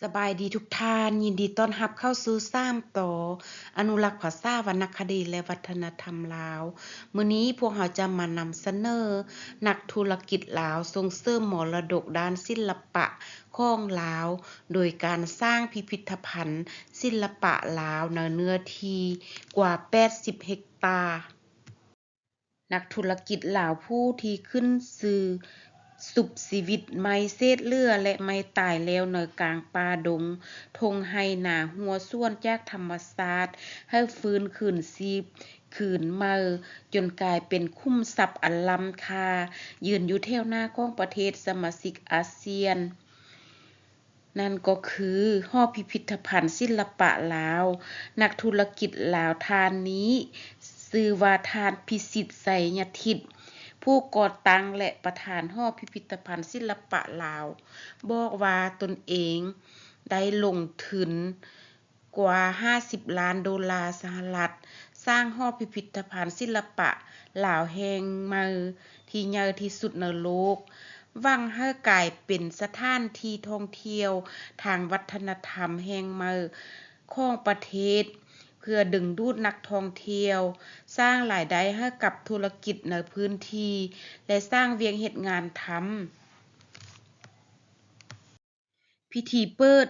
สบายดีทุกท่านยินดีต้อนรับเข้าสู่3 ต่ออนุรักษ์ภาษาวรรณคดีและวัฒนธรรมลาวมื้อนี้พวกเราจะมานำเสนอนักธุรกิจลาวส่งเสริมมรดกด้านศิลปะของลาวโดยการสร้างพิพิธภัณฑ์ศิลปะลาวในเนื้อที่กว่า80เฮกตาร์นักธุรกิจลาวผู้ที่ขึ้นชื่อสุบชีวิตไม้เศษเหลือและไม้ตายแล้วในกลางป่าดงทงไห้หนาหัวส่วนจากธรรมชาติให้ฟื้นคืนชีพคืนมาจนกลายเป็นคุ้มทรัพย์อันล้ำค่ายืนอยู่แถวหน้าของประเทศสมาชิกอาเซียนนั่นก็คือหอพิพิธภัณฑ์ศิลปะลาวนักธุรกิจลาวท่านนี้ชื่อว่าท่านพิสิทธิ์ไสยทิตย์ผู้ก่อตั้งและประธานหอพิพิธภัณฑ์ศิลปะลาวบอกว่าตนเองได้ลงทุนกว่า50ล้านดอลลาร์สหรัฐสร้างหอพิพิธภัณฑ์ศิลปะลาวแห่งใหม่ที่ใหญ่ที่สุดในโลกหวังให้กลายเป็นสถานที่ท่องเที่ยวทางวัฒนธรรมแห่งใหม่ของประเทศเพื่อดึงดูดนักท่องเที่ยวสร้างรายได้ให้กับธุรกิจในพื้นที่และสร้างเวียงเฮ็ดงานทำพิธีเปิด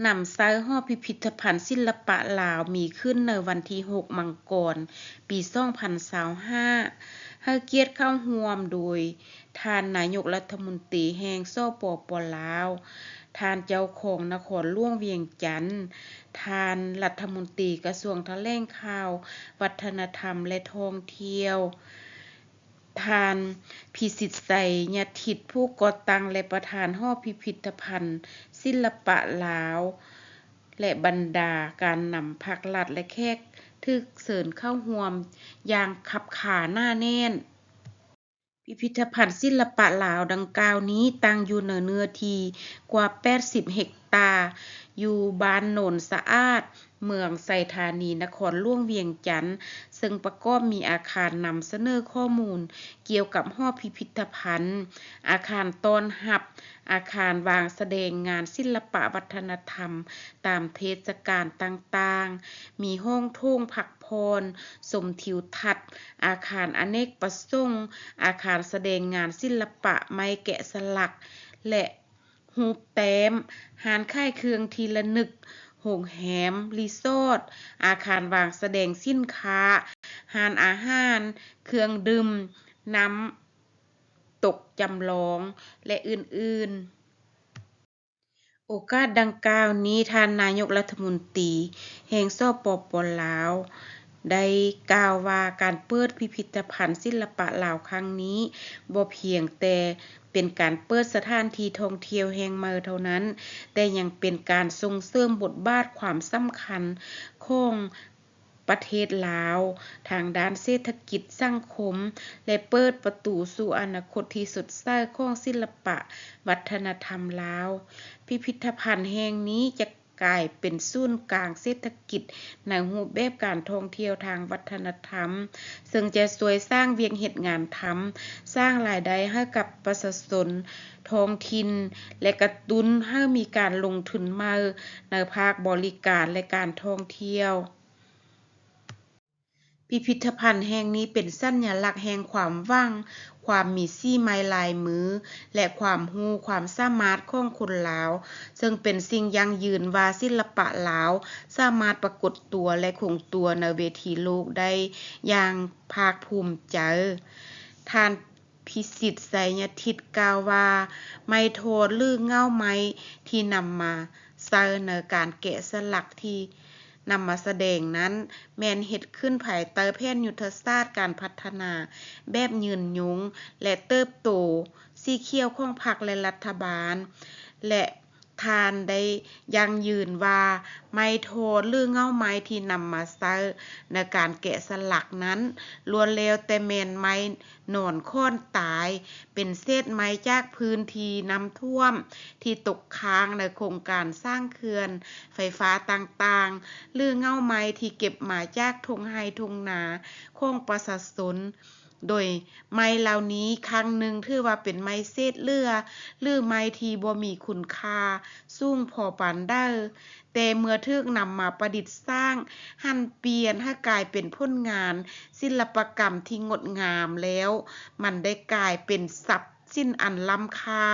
นำไซหอพิพิธภัณฑ์ศิลปะลาวมีขึ้นในวันที่6มังกรปี2025ให้เกียรติเข้าร่วมโดยท่านนายกรัฐมนตรีแห่งสปป.ลาวท่านเจ้าของนครหลวงเวียงจันทน์ท่านรัฐมนตรีกระทรวงแถลงข่าววัฒนธรรมและท่องเที่ยวท่านพิสิทธิ์ไสยทิตย์ผู้ก่อตั้งและประธานหอพิพิธภัณฑ์ศิลปะลาวและบรรดาการนำภาครัฐและแขกถูกเชิญเข้าร่วมอย่างคับขาหน้าแน่นพิพิธภัณฑ์ศิลปะลาวดังกล่าวนี้ตั้งอยู่ในเนื้อที่กว่า80เฮกตาร์อยู่บ้านโนนสะอาดเมืองไสธานีนครหลวงเวียงจันทน์ซึ่งประกอบมีอาคารนำเสนอข้อมูลเกี่ยวกับหอพิพิธภัณฑ์อาคารต้อนรับอาคารวางแสดงงานศิลปะวัฒนธรรมตามเทศกาลต่างๆมีห้องโถงพักผ่อนชมทิวทัศน์อาคารอเนกประสงค์อาคารแสดงงานศิลปะไม้แกะสลักและรูปแต้มร้านขายเครื่องที่ระลึกโรงแรมรีสอร์ทอาคารวางแสดงสินค้าร้านอาหารเครื่องดื่มน้ำตกจำลองและอื่นๆโอกาสดังกล่าวนี้ท่านนายกรัฐมนตรีแห่งสปป.ลาวได้กล่าวว่าการเปิดพิพิธภัณฑ์ศิลปะลาวครั้งนี้บ่เพียงแต่เป็นการเปิดสถานที่ท่องเที่ยวแห่งใหม่เท่านั้นแต่ยังเป็นการส่งเสริมบทบาทความสำคัญของประเทศลาวทางด้านเศรษฐกิจสังคมและเปิดประตูสู่อนาคตที่สดใสของศิลปะวัฒนธรรมลาวพิพิธภัณฑ์แห่งนี้จะกลายเป็นศูนย์กลางเศรษฐกิจในรูปแบบการท่องเที่ยวทางวัฒนธรรมซึ่งจะช่วยสร้างเวียงเฮ็ดงานทำสร้างรายได้ให้กับประชาชนท้องถิ่นและกระตุ้นให้มีการลงทุนใหม่ในภาคบริการและการท่องเที่ยวพิพิธภัณฑ์แห่งนี้เป็นสัญลักษณ์แห่งความหวังความมีฝีไม้ลายมือและความรู้ความสามารถของคนลาวซึ่งเป็นสิ่งยั่งยืนว่าศิลปะลาวสามารถปรากฏตัวและคงตัวในเวทีโลกได้อย่างภาคภูมิใจท่านพิสิทธิ์ไสยทิตย์กล่าวว่าไม้โทนหรือเง่าไม้ที่นำมาใช้ในการแกะสลักที่นำมาแสดงนั้นแม่นเฮ็ดขึ้นภายใต้แผนยุทธศาสตร์การพัฒนาแบบยืนยงและเติบโตสีเขียวของพรรคและรัฐบาลและท่านได้ยั่งยืนว่าไม้โทนหรือเง่าไม้ที่นำมาใช้ในการแกะสลักนั้นล้วนแล้วแต่แม่นไม้หนอนค้อนตายเป็นเศษไม้จากพื้นที่น้ำท่วมที่ตกค้างในโครงการสร้างเขื่อนไฟฟ้าต่างๆหรือเง่าไม้ที่เก็บมาจากทุ่งไร่ทุ่งนาของประชาชน โดยไม้เหล่านี้ครั้งหนึ่งถือว่าเป็นไม้เศษเหลือหรือไม้ที่บ่มีคุณค่าสูงพอปานใดแต่เมื่อถูกนำมาประดิษฐ์สร้างหันเปลี่ยนให้กลายเป็นผลงานศิลปกรรมที่งดงามแล้วมันได้กลายเป็นทรัพย์สินอันล้ำค่า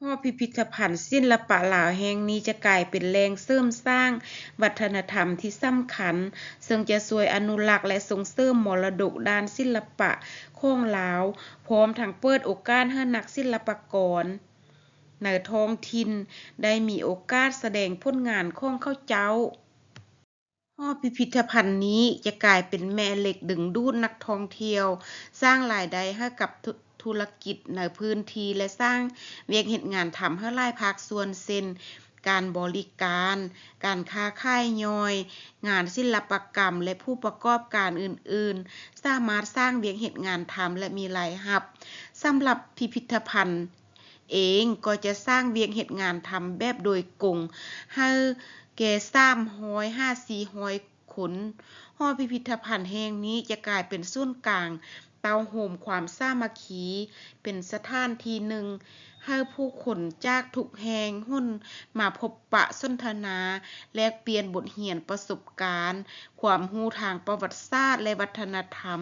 หอพิพิธภัณฑ์ศิลปะลาวแห่งนี้จะกลายเป็นแหล่งเสริมสร้างวัฒนธรรมที่สำคัญซึ่งจะช่วยอนุรักษ์และส่งเสริมมรดกด้านศิลปะของลาวพร้อมทั้งเปิดโอกาสให้นักศิลปากรในท้องถิ่นได้มีโอกาสแสดงผลงานของเขาเจ้าหอพิพิธภัณฑ์นี้จะกลายเป็นแม่เหล็กดึงดูดนักท่องเที่ยวสร้างรายได้ให้กับธุรกิจในพื้นที่และสร้างเวียกเฮ็ดงานทำให้หลายภาคส่วนเช่นการบริการ การค้าขายย่อย งานศิลปกรรมและผู้ประกอบการอื่นๆ สามารถสร้างเวียกเฮ็ดงานทำและมีรายรับสำหรับพิพิธภัณฑ์เองก็จะสร้างเวียกเฮ็ดงานทำแบบโดยกงให้แก่300-400 คนหอพิพิธภัณฑ์แห่งนี้จะกลายเป็นศูนย์กลางเตาโฮมความสามัคคีเป็นสถานที่หนึ่งให้ผู้คนจากทุกแห่งหนมาพบปะสนทนาแลกเปลี่ยนบทเรียนประสบการณ์ความรู้ทางประวัติศาสตร์และวัฒนธรรม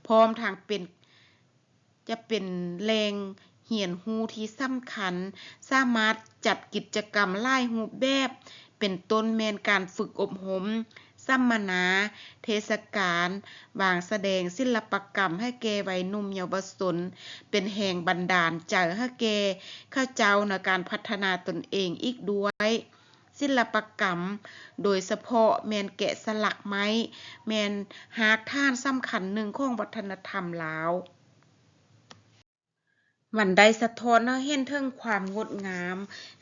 พร้อมทางจะเป็นแหล่งเรียนรู้ที่สำคัญสามารถจัดกิจกรรมหลายรูปแบบเป็นต้นแม่นการฝึกอบรมสัมมนาเทศกาลวางแสดงศิลปกรรมให้แก่วัยหนุ่มเยาวชนเป็นแห่งบันดาลใจให้แก่เข้าเจ้าในการพัฒนาตนเองอีกด้วยศิลปกรรมโดยเฉพาะแม่นแกะสลักไม้แม่นหากฐานสำคัญหนึ่งของวัฒนธรรมลาวมันได้สะท้อนให้เห็นถึงความงดงาม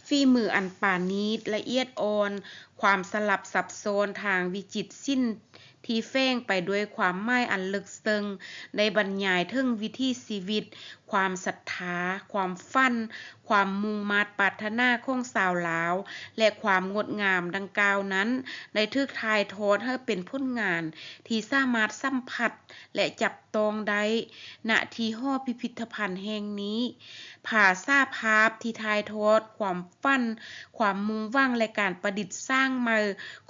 ฝีมืออันปราณีตละเอียดอ่อนความสลับซับซ้อนทางวิจิตรศิลป์ที่แฝงไปด้วยความหมายอันลึกซึ้งได้บรรยายถึงวิถีชีวิตความศรัทธาความฝันความมุ่งมั่นปรารถนาของชาวลาวและความงดงามดังกล่าวนั้นได้ถูกถ่ายทอดให้เป็นผลงานที่สามารถสัมผัสและจับต้องได้ณที่หอพิพิธภัณฑ์แห่งนี้ภาษาภาพที่ถ่ายทอดความฝันความมุ่งหวังและการประดิษฐ์สร้างใหม่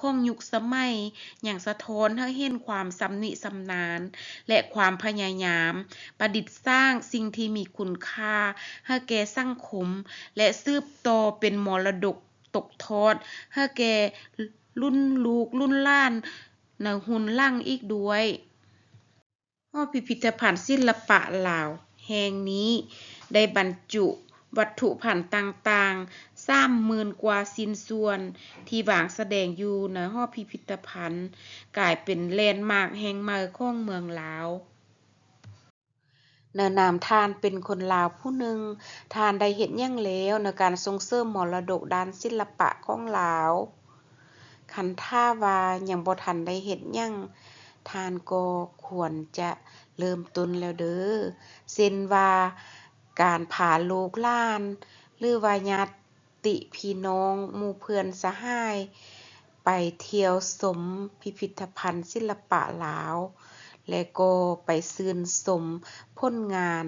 ของยุคสมัยอย่างสะท้อนให้เห็นความสำนิสำนานและความพยายามประดิษฐ์สร้างสิ่งที่มีคุณค่าให้แก่สังคมและสืบต่อเป็นมรดกตกทอดให้แก่รุ่นลูกรุ่นหล้านในรุ่นหลังอีกด้วยหอพิพิธภัณฑ์ศิลปะลาวแห่งนี้ได้บรรจุวัตถุพันธ์ต่างๆ 30,000 กว่าชิ้นส่วนที่วางแสดงอยู่ในหอพิพิธภัณฑ์กลายเป็นแลนด์มาร์คแห่งใหม่ของเมืองลาวในนามท่านเป็นคนลาวผู้หนึ่งท่านได้เฮ็ดหยังแล้วในการส่งเสริมมรดกด้านศิลปะของลาวคันถ้าว่ายังบ่ทันได้เฮ็ดหยังท่านก็ควรจะเริ่มต้นแล้วเด้อเช่นว่าการพาลูกหลานหรือว่าญาติพี่น้องหมู่เพื่อนสหายไปเที่ยวชมพิพิธภัณฑ์ศิลปะลาวและก็ไปชื่นชมผลงาน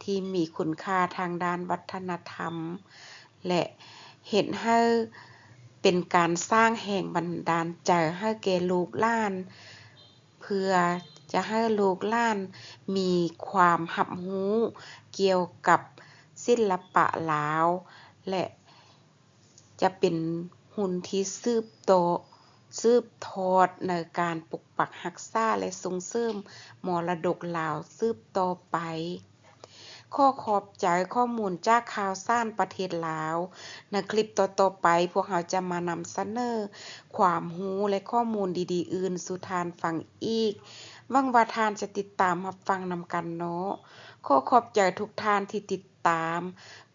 ที่มีคุณค่าทางด้านวัฒนธรรมและเฮ็ดให้เป็นการสร้างแรงบันดาลใจให้แก่ลูกหลานเพื่อจะให้ลูกหลานมีความรับรู้เกี่ยวกับศิลปะลาวและจะเป็นหุ้นที่สืบทอดในการปกปักรักษาและส่งเสริมมรดกลาวสืบต่อไปขอขอบใจข้อมูลจากข่าวสารประเทศลาวในคลิปต่อๆไปพวกเราจะมานำเสนอความรู้และข้อมูลดีๆอื่นสู่ทานฟังอีกหวังว่าท่านจะติดตามรับฟังนำกันเนาะขอขอบใจทุกท่านที่ติดตาม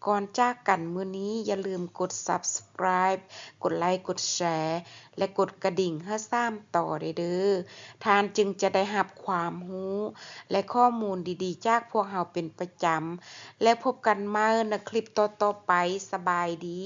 ก่อนจากกันมื้อนี้อย่าลืมกด Subscribe กดไลค์กดแชร์และกดกระดิ่งให้ตามต่อเด้อท่านจึงจะได้รับความรู้และข้อมูลดีๆจากพวกเราเป็นประจำและพบกันใหม่ในคลิปต่อๆไปสบายดี